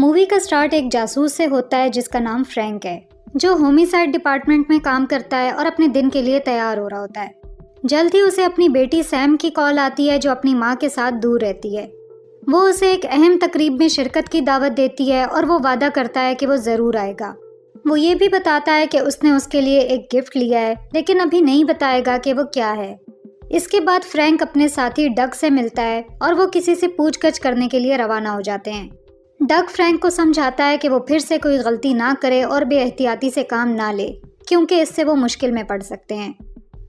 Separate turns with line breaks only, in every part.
Movie کا start ایک جاسوس سے ہوتا ہے جس کا نام فرینک ہے، جو ہومیسائیڈ ڈپارٹمنٹ میں کام کرتا ہے اور اپنے دن کے لیے تیار ہو رہا ہوتا ہے۔ جلد ہی اسے اپنی بیٹی سیم کی کال آتی ہے جو اپنی ماں کے ساتھ دور رہتی ہے۔ وہ اسے ایک اہم تقریب میں شرکت کی دعوت دیتی ہے اور وہ وعدہ کرتا ہے کہ وہ ضرور آئے گا۔ وہ یہ بھی بتاتا ہے کہ اس نے اس کے لیے ایک گفٹ لیا ہے، لیکن ابھی نہیں بتائے گا کہ وہ کیا ہے۔ اس کے بعد فرینک اپنے ساتھی ڈگ سے ملتا ہے اور وہ کسی سے پوچھ گچھ کرنے کے لیے روانہ ہو جاتے ہیں۔ ڈگ فرینک کو سمجھاتا ہے کہ وہ پھر سے کوئی غلطی نہ کرے اور بے احتیاطی سے کام نہ لے، کیونکہ اس سے وہ مشکل میں پڑ سکتے ہیں۔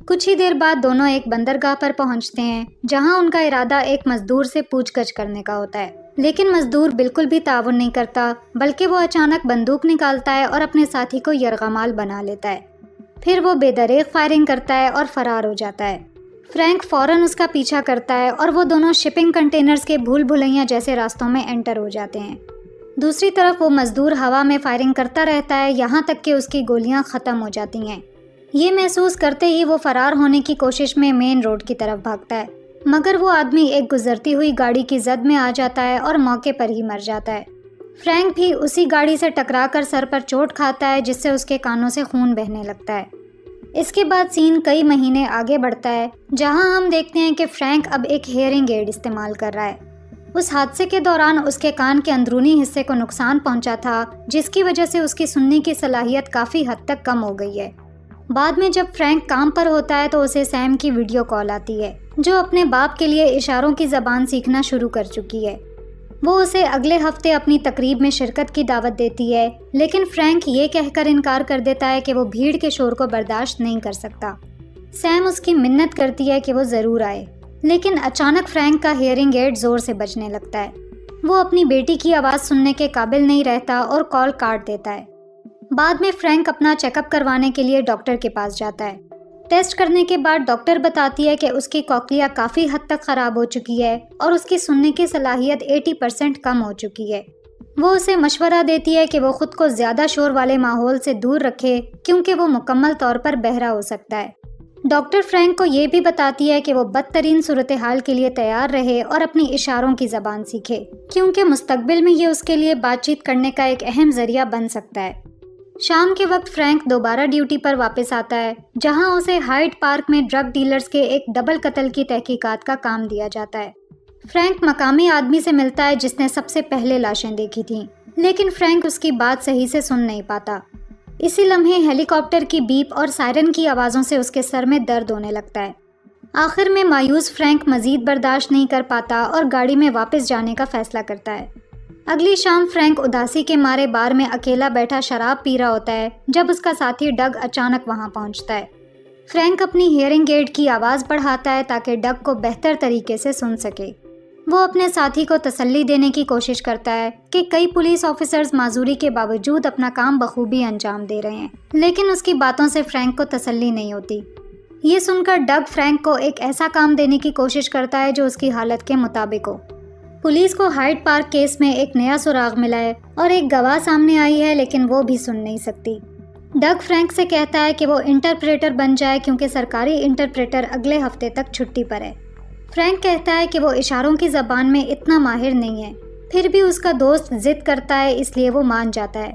کچھ ہی دیر بعد دونوں ایک بندرگاہ پر پہنچتے ہیں، جہاں ان کا ارادہ ایک مزدور سے پوچھ گچھ کرنے کا ہوتا ہے، لیکن مزدور بالکل بھی تعاون نہیں کرتا، بلکہ وہ اچانک بندوق نکالتا ہے اور اپنے ساتھی کو یرغمال بنا لیتا ہے۔ پھر وہ بے دریغ فائرنگ کرتا ہے اور فرار ہو جاتا ہے۔ فرینک فوراً اس کا پیچھا کرتا ہے اور وہ دونوں شپنگ کنٹینرز کے بھول بھلیاں جیسے راستوں میں انٹر ہو جاتے ہیں۔ دوسری طرف وہ مزدور ہوا میں فائرنگ کرتا رہتا ہے یہاں تک کہ اس کی گولیاں ختم ہو جاتی ہیں۔ یہ محسوس کرتے ہی وہ فرار ہونے کی کوشش میں مین روڈ کی طرف بھاگتا ہے، مگر وہ آدمی ایک گزرتی ہوئی گاڑی کی زد میں آ جاتا ہے اور موقع پر ہی مر جاتا ہے۔ فرینک بھی اسی گاڑی سے ٹکرا کر سر پر چوٹ کھاتا ہے، جس سے اس کے کانوں سے خون بہنے لگتا ہے۔ اس کے بعد سین کئی مہینے آگے بڑھتا ہے، جہاں ہم دیکھتے ہیں کہ فرینک اب ایک ہیئرنگ ایڈ استعمال کر رہا ہے۔ اس حادثے کے دوران اس کے کان کے اندرونی حصے کو نقصان پہنچا تھا، جس کی وجہ سے اس کی سننے کی صلاحیت کافی حد تک کم ہو گئی ہے۔ بعد میں جب فرینک کام پر ہوتا ہے تو اسے سیم کی ویڈیو کال آتی ہے، جو اپنے باپ کے لیے اشاروں کی زبان سیکھنا شروع کر چکی ہے۔ وہ اسے اگلے ہفتے اپنی تقریب میں شرکت کی دعوت دیتی ہے، لیکن فرینک یہ کہہ کر انکار کر دیتا ہے کہ وہ بھیڑ کے شور کو برداشت نہیں کر سکتا۔ سیم اس کی منت کرتی ہے کہ وہ ضرور آئے، لیکن اچانک فرینک کا ہیئرنگ ایڈ زور سے بجنے لگتا ہے۔ وہ اپنی بیٹی کی آواز سننے کے قابل نہیں رہتا اور کال کاٹ دیتا ہے۔ بعد میں فرینک اپنا چیک اپ کروانے کے لیے ڈاکٹر کے پاس جاتا ہے۔ ٹیسٹ کرنے کے بعد ڈاکٹر بتاتی ہے کہ اس کی کوکلیا کافی حد تک خراب ہو چکی ہے اور اس کی سننے کی صلاحیت 80% کم ہو چکی ہے۔ وہ اسے مشورہ دیتی ہے کہ وہ خود کو زیادہ شور والے ماحول سے دور رکھے، کیونکہ وہ مکمل طور پر بہرا ہو سکتا ہے۔ ڈاکٹر فرینک کو یہ بھی بتاتی ہے کہ وہ بدترین صورتحال کے لیے تیار رہے اور اپنی اشاروں کی زبان سیکھے، کیونکہ مستقبل میں یہ اس کے لیے بات چیت کرنے کا ایک اہم ذریعہ بن سکتا ہے۔ شام کے وقت فرینک دوبارہ ڈیوٹی پر واپس آتا ہے، جہاں اسے ہائیڈ پارک میں ڈرگ ڈیلرز کے ایک ڈبل قتل کی تحقیقات کا کام دیا جاتا ہے۔ فرینک مقامی آدمی سے ملتا ہے جس نے سب سے پہلے لاشیں دیکھی تھیں، لیکن فرینک اس کی بات صحیح سے سن نہیں پاتا۔ اسی لمحے ہیلی کاپٹر کی بیپ اور سائرن کی آوازوں سے اس کے سر میں درد ہونے لگتا ہے۔ آخر میں مایوس فرینک مزید برداشت نہیں کر پاتا اور گاڑی میں واپس جانے کا فیصلہ کرتا ہے۔ اگلی شام فرینک اداسی کے مارے بار میں اکیلا بیٹھا شراب پی رہا ہوتا ہے جب اس کا ساتھی ڈگ اچانک وہاں پہنچتا ہے۔ فرینک اپنی ہیئرنگ ایڈ کی آواز بڑھاتا ہے تاکہ ڈگ کو بہتر طریقے سے سن سکے۔ وہ اپنے ساتھی کو تسلی دینے کی کوشش کرتا ہے کہ کئی پولیس آفیسرز معذوری کے باوجود اپنا کام بخوبی انجام دے رہے ہیں، لیکن اس کی باتوں سے فرینک کو تسلی نہیں ہوتی۔ یہ سن کر ڈگ فرینک کو ایک ایسا کام دینے کی کوشش کرتا ہے جو اس کی حالت کے مطابق ہو۔ پولیس کو ہائیڈ پارک کیس میں ایک نیا سراغ ملا ہے اور ایک گواہ سامنے آئی ہے، لیکن وہ بھی سن نہیں سکتی۔ ڈگ فرینک سے کہتا ہے کہ وہ انٹرپریٹر بن جائے کیونکہ سرکاری انٹرپریٹر اگلے ہفتے تک چھٹی پر ہے۔ فرینک کہتا ہے کہ وہ اشاروں کی زبان میں اتنا ماہر نہیں ہے، پھر بھی اس کا دوست ضد کرتا ہے، اس لیے وہ مان جاتا ہے۔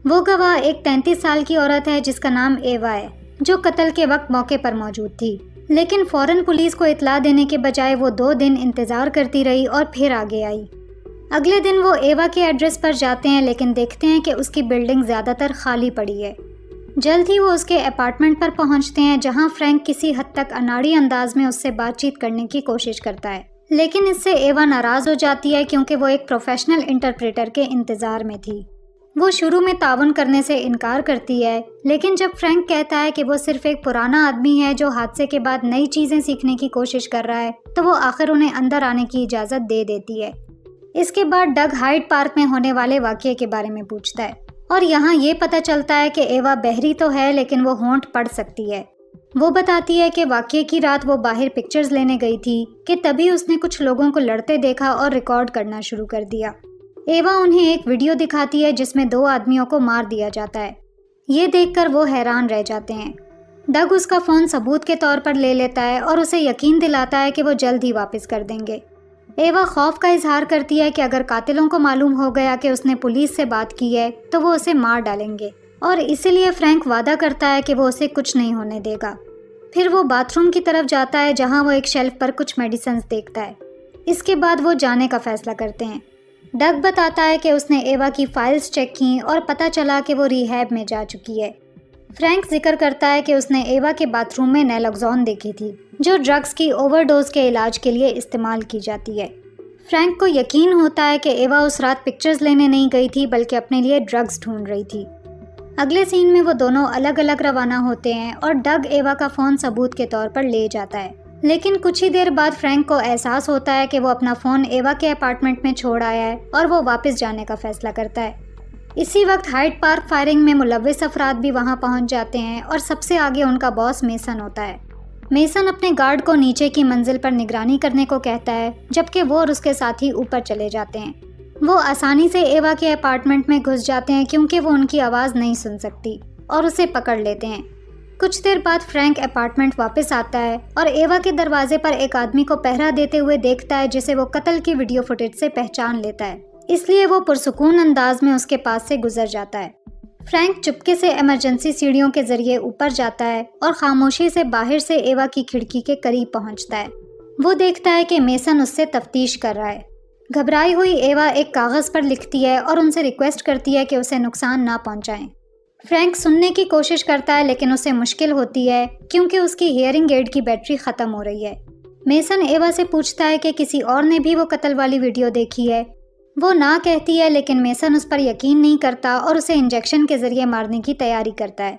وہ گواہ ایک 33 سال کی عورت ہے جس کا نام ایوا ہے، جو قتل کے وقت موقع پر موجود تھی، لیکن فوراً پولیس کو اطلاع دینے کے بجائے وہ 2 دن انتظار کرتی رہی اور پھر آگے آئی۔ اگلے دن وہ ایوا کے ایڈریس پر جاتے ہیں، لیکن دیکھتے ہیں کہ اس کی بلڈنگ زیادہ تر خالی پڑی ہے۔ جلد ہی وہ اس کے اپارٹمنٹ پر پہنچتے ہیں، جہاں فرینک کسی حد تک اناڑی انداز میں اس سے بات چیت کرنے کی کوشش کرتا ہے، لیکن اس سے ایوا ناراض ہو جاتی ہے کیونکہ وہ ایک پروفیشنل انٹرپریٹر کے انتظار میں تھی۔ وہ شروع میں تعاون کرنے سے انکار کرتی ہے، لیکن جب فرینک کہتا ہے کہ وہ صرف ایک پرانا آدمی ہے جو حادثے کے بعد نئی چیزیں سیکھنے کی کوشش کر رہا ہے، تو وہ آخر انہیں اندر آنے کی اجازت دے دیتی ہے۔ اس کے بعد ڈگ ہائیڈ پارک میں ہونے والے واقعے کے بارے میں پوچھتا ہے، اور یہاں یہ پتہ چلتا ہے کہ ایوا بہری تو ہے لیکن وہ ہونٹ پڑھ سکتی ہے۔ وہ بتاتی ہے کہ واقعے کی رات وہ باہر پکچرز لینے گئی تھی کہ تبھی اس نے کچھ لوگوں کو لڑتے دیکھا اور ریکارڈ کرنا شروع کر دیا۔ ایوا انہیں ایک ویڈیو دکھاتی ہے جس میں 2 آدمیوں کو مار دیا جاتا ہے۔ یہ دیکھ کر وہ حیران رہ جاتے ہیں۔ ڈگ اس کا فون ثبوت کے طور پر لے لیتا ہے اور اسے یقین دلاتا ہے کہ وہ جلد ہی واپس کر دیں گے۔ ایوا خوف کا اظہار کرتی ہے کہ اگر قاتلوں کو معلوم ہو گیا کہ اس نے پولیس سے بات کی ہے تو وہ اسے مار ڈالیں گے، اور اسی لیے فرینک وعدہ کرتا ہے کہ وہ اسے کچھ نہیں ہونے دے گا۔ پھر وہ باتھ روم کی طرف جاتا ہے جہاں وہ ایک شیلف پر کچھ میڈیسنز دیکھتا ہے۔ اس کے بعد وہ جانے کا فیصلہ کرتے ہیں۔ ڈگ بتاتا ہے کہ اس نے ایوا کی فائلز چیک کی اور پتہ چلا کہ وہ ریہیب میں جا چکی ہے۔ فرینک ذکر کرتا ہے کہ اس نے ایوا کے باتھ روم میں نیلوکزون دیکھی تھی، جو ڈرگز کی اوور ڈوز کے علاج کے لیے استعمال کی جاتی ہے۔ فرینک کو یقین ہوتا ہے کہ ایوا اس رات پکچرز لینے نہیں گئی تھی بلکہ اپنے لیے ڈرگز ڈھونڈ رہی تھی۔ اگلے سین میں وہ دونوں الگ الگ روانہ ہوتے ہیں اور ڈگ ایوا کا فون ثبوت کے طور پر لے جاتا ہے، لیکن کچھ ہی دیر بعد فرینک کو احساس ہوتا ہے کہ وہ اپنا فون ایوا کے اپارٹمنٹ میں چھوڑ آیا ہے اور وہ واپس جانے کا فیصلہ کرتا ہے۔ اسی وقت ہائیڈ پارک فائرنگ میں ملوث افراد بھی وہاں پہنچ جاتے ہیں اور سب سے آگے ان کا باس میسن ہوتا ہے۔ میسن اپنے گارڈ کو نیچے کی منزل پر نگرانی کرنے کو کہتا ہے، جبکہ وہ اور اس کے ساتھی اوپر چلے جاتے ہیں۔ وہ آسانی سے ایوا کے اپارٹمنٹ میں گھس جاتے ہیں کیونکہ وہ ان کی آواز نہیں سن سکتی اور اسے پکڑ لیتے ہیں۔ کچھ دیر بعد فرینک اپارٹمنٹ واپس آتا ہے اور ایوا کے دروازے پر ایک آدمی کو پہرا دیتے ہوئے دیکھتا ہے جسے وہ قتل کی ویڈیو فوٹیج سے پہچان لیتا ہے، اس لیے وہ پرسکون انداز میں اس کے پاس سے گزر جاتا ہے۔ فرینک چپکے سے ایمرجنسی سیڑھیوں کے ذریعے اوپر جاتا ہے اور خاموشی سے باہر سے ایوا کی کھڑکی کے قریب پہنچتا ہے۔ وہ دیکھتا ہے کہ میسن اس سے تفتیش کر رہا ہے۔ گھبرائی ہوئی ایوا ایک کاغذ پر لکھتی ہے اور ان سے ریکویسٹ کرتی ہے کہ اسے نقصان نہ پہنچائیں۔ فرینک سننے کی کوشش کرتا ہے لیکن اسے مشکل ہوتی ہے کیونکہ اس کی ہیئرنگ ایڈ کی بیٹری ختم ہو رہی ہے۔ میسن ایوا سے پوچھتا ہے کہ کسی اور نے بھی وہ قتل والی ویڈیو دیکھی ہے۔ وہ نہ کہتی ہے لیکن میسن اس پر یقین نہیں کرتا اور اسے انجیکشن کے ذریعے مارنے کی تیاری کرتا ہے۔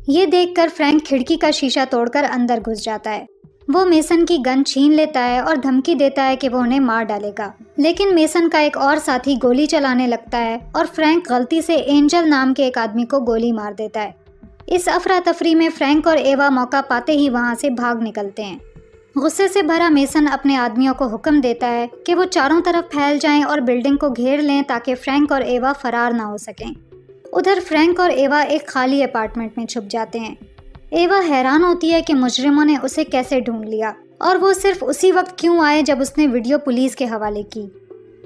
یہ دیکھ کر فرینک کھڑکی کا شیشہ توڑ کر اندر گھس جاتا ہے۔ وہ میسن کی گن چھین لیتا ہے اور دھمکی دیتا ہے کہ وہ انہیں مار ڈالے گا، لیکن میسن کا ایک اور ساتھی گولی چلانے لگتا ہے اور فرینک غلطی سے اینجل نام کے ایک آدمی کو گولی مار دیتا ہے۔ اس افراتفری میں فرینک اور ایوا موقع پاتے ہی وہاں سے بھاگ نکلتے ہیں۔ غصے سے بھرا میسن اپنے آدمیوں کو حکم دیتا ہے کہ وہ چاروں طرف پھیل جائیں اور بلڈنگ کو گھیر لیں تاکہ فرینک اور ایوا فرار نہ ہو سکیں۔ ادھر فرینک اور ایوا ایک خالی اپارٹمنٹ میں چھپ جاتے ہیں۔ ایوا حیران ہوتی ہے کہ مجرموں نے اسے کیسے ڈھونڈ لیا اور وہ صرف اسی وقت کیوں آئے جب اس نے ویڈیو پولیس کے حوالے کی۔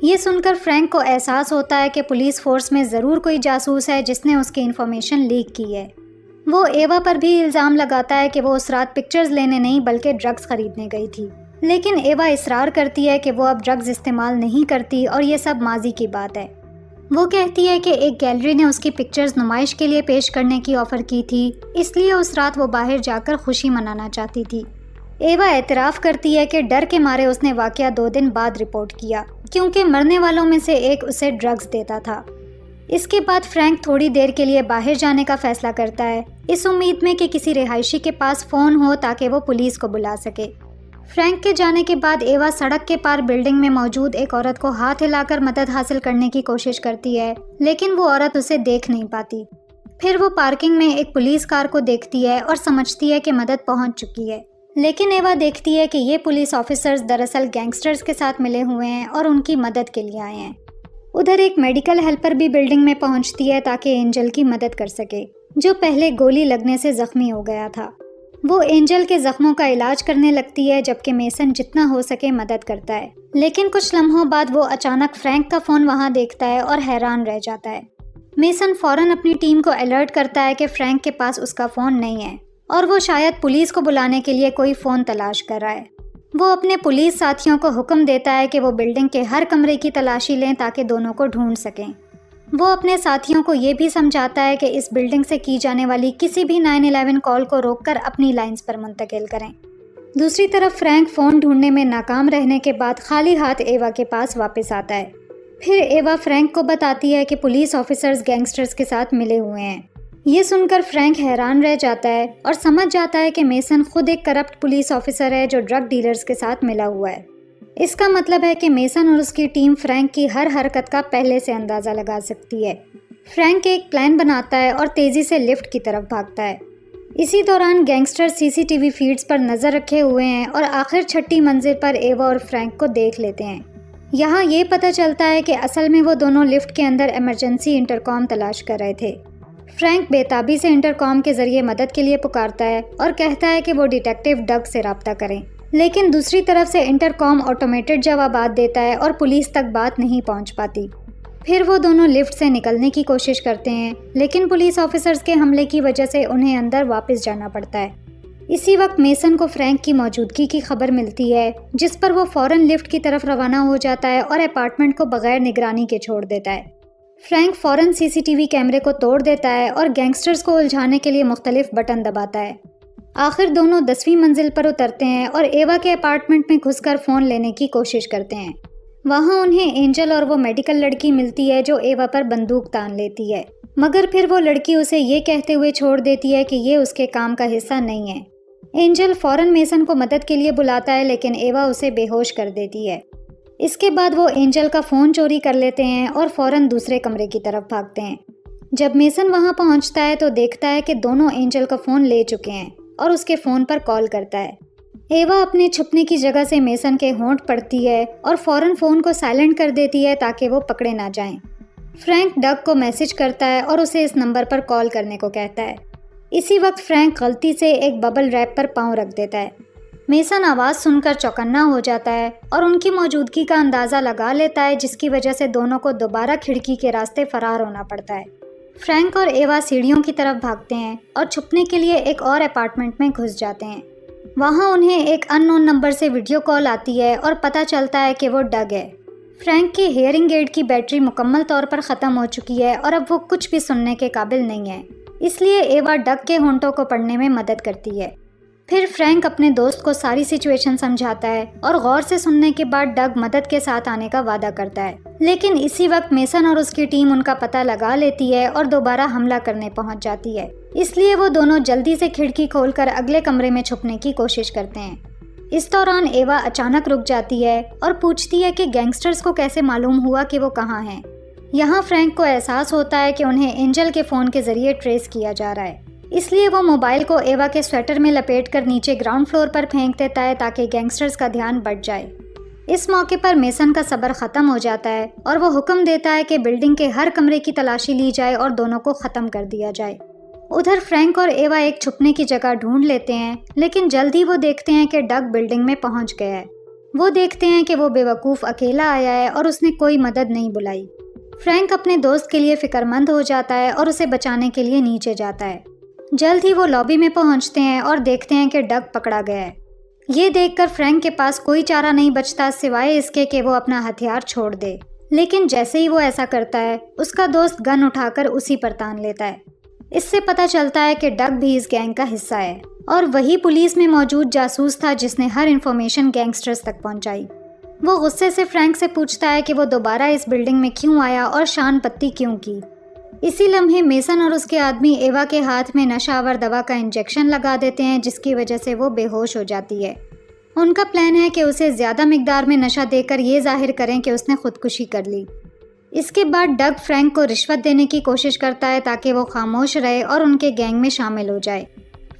یہ سن کر فرینک کو احساس ہوتا ہے کہ پولیس فورس میں ضرور کوئی جاسوس ہے جس نے اس کی انفارمیشن لیک کی ہے۔ وہ ایوا پر بھی الزام لگاتا ہے کہ وہ اس رات پکچرز لینے نہیں بلکہ ڈرگز خریدنے گئی تھی، لیکن ایوا اصرار کرتی ہے کہ وہ اب ڈرگز استعمال نہیں کرتی اور یہ سب ماضی کی بات ہے۔ وہ کہتی ہے کہ ایک گیلری نے اس کی پکچرز نمائش کے لیے پیش کرنے کی آفر کی تھی، اس لیے اس رات وہ باہر جا کر خوشی منانا چاہتی تھی۔ ایوا اعتراف کرتی ہے کہ ڈر کے مارے اس نے واقعہ 2 دن بعد رپورٹ کیا کیونکہ مرنے والوں میں سے ایک اسے ڈرگز دیتا تھا۔ اس کے بعد فرینک تھوڑی دیر کے لیے باہر جانے کا فیصلہ کرتا ہے، اس امید میں کہ کسی رہائشی کے پاس فون ہو تاکہ وہ پولیس کو بلا سکے۔ فرینک کے جانے کے بعد ایوا سڑک کے پار بلڈنگ میں موجود ایک عورت کو ہاتھ ہلا کر مدد حاصل کرنے کی کوشش کرتی ہے، لیکن وہ عورت اسے دیکھ نہیں پاتی۔ پھر وہ پارکنگ میں ایک پولیس کار کو دیکھتی ہے اور سمجھتی ہے کہ مدد پہنچ چکی ہے، لیکن ایوا دیکھتی ہے کہ یہ پولیس آفیسرز دراصل گینگسٹرز کے ساتھ ملے ہوئے ہیں اور ان کی مدد کے لیے آئے ہیں۔ ادھر ایک میڈیکل ہیلپر بھی بلڈنگ میں پہنچتی ہے تاکہ اینجل کی مدد کر سکے، جو پہلے گولی لگنے سے زخمی ہو گیا تھا۔ وہ اینجل کے زخموں کا علاج کرنے لگتی ہے جبکہ میسن جتنا ہو سکے مدد کرتا ہے، لیکن کچھ لمحوں بعد وہ اچانک فرینک کا فون وہاں دیکھتا ہے اور حیران رہ جاتا ہے۔ میسن فوراً اپنی ٹیم کو الرٹ کرتا ہے کہ فرینک کے پاس اس کا فون نہیں ہے اور وہ شاید پولیس کو بلانے کے لیے کوئی فون تلاش کر رہا ہے۔ وہ اپنے پولیس ساتھیوں کو حکم دیتا ہے کہ وہ بلڈنگ کے ہر کمرے کی تلاشی لیں تاکہ دونوں کو ڈھونڈ سکیں۔ وہ اپنے ساتھیوں کو یہ بھی سمجھاتا ہے کہ اس بلڈنگ سے کی جانے والی کسی بھی 911 کال کو روک کر اپنی لائنز پر منتقل کریں۔ دوسری طرف فرینک فون ڈھونڈنے میں ناکام رہنے کے بعد خالی ہاتھ ایوا کے پاس واپس آتا ہے۔ پھر ایوا فرینک کو بتاتی ہے کہ پولیس آفیسرز گینگسٹرز کے ساتھ ملے ہوئے ہیں۔ یہ سن کر فرینک حیران رہ جاتا ہے اور سمجھ جاتا ہے کہ میسن خود ایک کرپٹ پولیس آفیسر ہے جو ڈرگ ڈیلرز کے ساتھ ملا ہوا ہے۔ اس کا مطلب ہے کہ میسن اور اس کی ٹیم فرینک کی ہر حرکت کا پہلے سے اندازہ لگا سکتی ہے۔ فرینک ایک پلان بناتا ہے اور تیزی سے لفٹ کی طرف بھاگتا ہے۔ اسی دوران گینگسٹر CCTV فیڈز پر نظر رکھے ہوئے ہیں اور آخر 6ٹھی منزل پر ایوا اور فرینک کو دیکھ لیتے ہیں۔ یہاں یہ پتہ چلتا ہے کہ اصل میں وہ دونوں لفٹ کے اندر ایمرجنسی انٹرکام تلاش کر رہے تھے۔ فرینک بے تابی سے انٹرکام کے ذریعے مدد کے لیے پکارتا ہے اور کہتا ہے کہ وہ ڈیٹیکٹیو ڈگ سے رابطہ کریں۔ لیکن دوسری طرف سے انٹرکام آٹومیٹڈ جوابات دیتا ہے اور پولیس تک بات نہیں پہنچ پاتی۔ پھر وہ دونوں لفٹ سے نکلنے کی کوشش کرتے ہیں، لیکن پولیس آفیسرز کے حملے کی وجہ سے انہیں اندر واپس جانا پڑتا ہے۔ اسی وقت میسن کو فرینک کی موجودگی کی خبر ملتی ہے، جس پر وہ فوراً لفٹ کی طرف روانہ ہو جاتا ہے اور اپارٹمنٹ کو بغیر نگرانی کے چھوڑ دیتا ہے۔ فرینک فوراً CCTV کیمرے کو توڑ دیتا ہے اور گینگسٹرز کو الجھانے کے لیے مختلف بٹن دباتا ہے۔ آخر دونوں 10ویں منزل پر اترتے ہیں اور ایوا کے اپارٹمنٹ میں گھس کر فون لینے کی کوشش کرتے ہیں۔ وہاں انہیں اینجل اور وہ میڈیکل لڑکی ملتی ہے جو ایوا پر بندوق تان لیتی ہے، مگر پھر وہ لڑکی اسے یہ کہتے ہوئے چھوڑ دیتی ہے کہ یہ اس کے کام کا حصہ نہیں ہے۔ اینجل فوراً میسن کو مدد کے لیے بلاتا ہے، لیکن ایوا اسے بے ہوش کر دیتی ہے۔ اس کے بعد وہ اینجل کا فون چوری کر لیتے ہیں اور فوراً دوسرے کمرے کی طرف بھاگتے ہیں۔ جب میسن وہاں پہنچتا ہے تو دیکھتا ہے کہ دونوں اینجل کا فون لے چکے ہیں اور اس کے فون پر کال کرتا ہے۔ ایوا اپنے چھپنے کی جگہ سے میسن کے ہونٹ پڑتی ہے اور فوراً فون کو سائلنٹ کر دیتی ہے تاکہ وہ پکڑے نہ جائیں۔ فرینک ڈگ کو میسج کرتا ہے اور اسے اس نمبر پر کال کرنے کو کہتا ہے۔ اسی وقت فرینک غلطی سے ایک ببل ریپ پر پاؤں رکھ دیتا ہے۔ میسن آواز سن کر چوکنا ہو جاتا ہے اور ان کی موجودگی کا اندازہ لگا لیتا ہے، جس کی وجہ سے دونوں کو دوبارہ کھڑکی کے راستے فرار ہونا پڑتا ہے۔ فرینک اور ایوا سیڑھیوں کی طرف بھاگتے ہیں اور چھپنے کے لیے ایک اور اپارٹمنٹ میں گھس جاتے ہیں۔ وہاں انہیں ایک ان نون نمبر سے ویڈیو کال آتی ہے اور پتہ چلتا ہے کہ وہ ڈگ ہے۔ فرینک کی ہیئرنگ ایڈ کی بیٹری مکمل طور پر ختم ہو چکی ہے اور اب وہ کچھ بھی سننے کے قابل نہیں ہے، اس لیے ایوا ڈگ کے ہونٹوں کو پڑھنے میں مدد کرتی ہے۔ پھر فرینک اپنے دوست کو ساری سچویشن سمجھاتا ہے اور غور سے سننے کے بعد ڈگ مدد کے ساتھ آنے کا وعدہ کرتا ہے، لیکن اسی وقت میسن اور اس کی ٹیم ان کا پتہ لگا لیتی ہے اور دوبارہ حملہ کرنے پہنچ جاتی ہے، اس لیے وہ دونوں جلدی سے کھڑکی کھول کر اگلے کمرے میں چھپنے کی کوشش کرتے ہیں۔ اس دوران ایوا اچانک رک جاتی ہے اور پوچھتی ہے کہ گینگسٹرز کو کیسے معلوم ہوا کہ وہ کہاں ہیں۔ یہاں فرینک کو احساس ہوتا ہے کہ انہیں اینجل کے فون کے ذریعے ٹریس کیا جا رہا ہے، اس لیے وہ موبائل کو ایوا کے سویٹر میں لپیٹ کر نیچے گراؤنڈ فلور پر پھینک دیتا ہے تاکہ گینگسٹرز کا دھیان بٹ جائے۔ اس موقع پر میسن کا صبر ختم ہو جاتا ہے اور وہ حکم دیتا ہے کہ بلڈنگ کے ہر کمرے کی تلاشی لی جائے اور دونوں کو ختم کر دیا جائے۔ ادھر فرینک اور ایوا ایک چھپنے کی جگہ ڈھونڈ لیتے ہیں، لیکن جلد ہی وہ دیکھتے ہیں کہ ڈگ بلڈنگ میں پہنچ گیا ہے۔ وہ دیکھتے ہیں کہ وہ بے وقوف اکیلا آیا ہے اور اس نے کوئی مدد نہیں بلائی۔ فرینک اپنے دوست کے لیے فکر مند ہو جاتا ہے اور اسے بچانے کے لیے نیچے جاتا ہے۔ جلد ہی وہ لابی میں پہنچتے ہیں اور دیکھتے ہیں کہ ڈگ پکڑا گیا ہے۔ یہ دیکھ کر فرینک کے پاس کوئی چارہ نہیں بچتا سوائے اس کے کہ وہ اپنا ہتھیار چھوڑ دے، لیکن جیسے ہی وہ ایسا کرتا ہے اس کا دوست گن اٹھا کر اسی پر تان لیتا ہے۔ اس سے پتہ چلتا ہے کہ ڈگ بھی اس گینگ کا حصہ ہے اور وہی پولیس میں موجود جاسوس تھا جس نے ہر انفارمیشن گینگسٹرز تک پہنچائی۔ وہ غصے سے فرینک سے پوچھتا ہے کہ وہ دوبارہ اس بلڈنگ میں کیوں آیا اور شان پتی کیوں کی۔ اسی لمحے میسن اور اس کے آدمی ایوا کے ہاتھ میں نشہ آور دوا کا انجیکشن لگا دیتے ہیں، جس کی وجہ سے وہ بے ہوش ہو جاتی ہے۔ ان کا پلان ہے کہ اسے زیادہ مقدار میں نشہ دے کر یہ ظاہر کریں کہ اس نے خودکشی کر لی۔ اس کے بعد ڈگ فرینک کو رشوت دینے کی کوشش کرتا ہے تاکہ وہ خاموش رہے اور ان کے گینگ میں شامل ہو جائے۔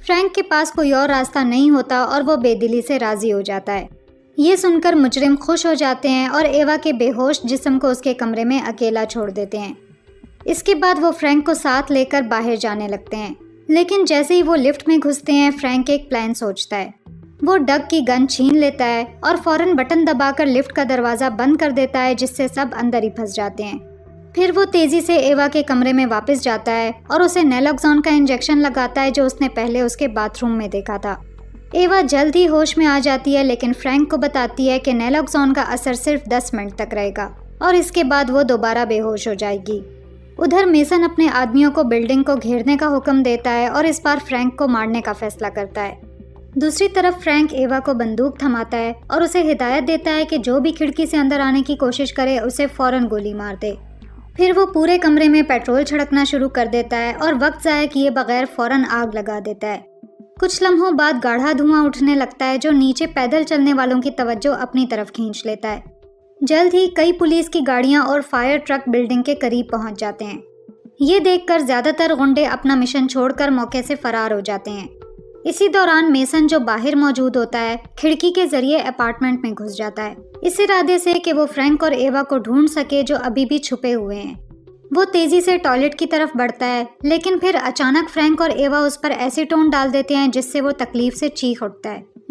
فرینک کے پاس کوئی اور راستہ نہیں ہوتا اور وہ بے دلی سے راضی ہو جاتا ہے۔ یہ سن کر مجرم خوش ہو جاتے ہیں اور ایوا کے بے ہوش جسم کو اس کے کمرے میں اکیلا چھوڑ دیتے ہیں۔ اس کے بعد وہ فرینک کو ساتھ لے کر باہر جانے لگتے ہیں، لیکن جیسے ہی وہ لفٹ میں گھستے ہیں فرینک ایک پلان سوچتا ہے۔ وہ ڈگ کی گن چھین لیتا ہے اور فوراً بٹن دبا کر لفٹ کا دروازہ بند کر دیتا ہے، جس سے سب اندر ہی پھنس جاتے ہیں۔ پھر وہ تیزی سے ایوا کے کمرے میں واپس جاتا ہے اور اسے نیلوکسون کا انجیکشن لگاتا ہے جو اس نے پہلے اس کے باتھ روم میں دیکھا تھا۔ ایوا جلد ہی ہوش میں آ جاتی ہے، لیکن فرینک کو بتاتی ہے کہ نیلوکسون کا اثر صرف 10 منٹ تک رہے گا اور اس کے بعد وہ دوبارہ بے ہوش ہو جائے گی۔ ادھر میسن اپنے آدمیوں کو بلڈنگ کو گھیرنے کا حکم دیتا ہے اور اس بار فرینک کو مارنے کا فیصلہ کرتا ہے۔ دوسری طرف فرینک ایوا کو بندوق تھماتا ہے اور اسے ہدایت دیتا ہے کہ جو بھی کھڑکی سے اندر آنے کی کوشش کرے اسے فوراً گولی مار دے۔ پھر وہ پورے کمرے میں پیٹرول چھڑکنا شروع کر دیتا ہے اور وقت ضائع کیے بغیر فوراً آگ لگا دیتا ہے۔ کچھ لمحوں بعد گاڑھا دھواں اٹھنے لگتا ہے جو نیچے پیدل چلنے والوں کی توجہ اپنی طرف کھینچ لیتا ہے۔ جلد ہی کئی پولیس کی گاڑیاں اور فائر ٹرک بلڈنگ کے قریب پہنچ جاتے ہیں۔ یہ دیکھ کر زیادہ تر غنڈے اپنا مشن چھوڑ کر موقع سے فرار ہو جاتے ہیں۔ اسی دوران میسن جو باہر موجود ہوتا ہے کھڑکی کے ذریعے اپارٹمنٹ میں گھس جاتا ہے، اس ارادے سے کہ وہ فرینک اور ایوا کو ڈھونڈ سکے جو ابھی بھی چھپے ہوئے ہیں۔ وہ تیزی سے ٹوائلٹ کی طرف بڑھتا ہے، لیکن پھر اچانک فرینک اور ایوا اس پر ایسیٹون ڈال دیتے ہیں جس سے وہ تکلیف سے چیخ اٹھتا ہے۔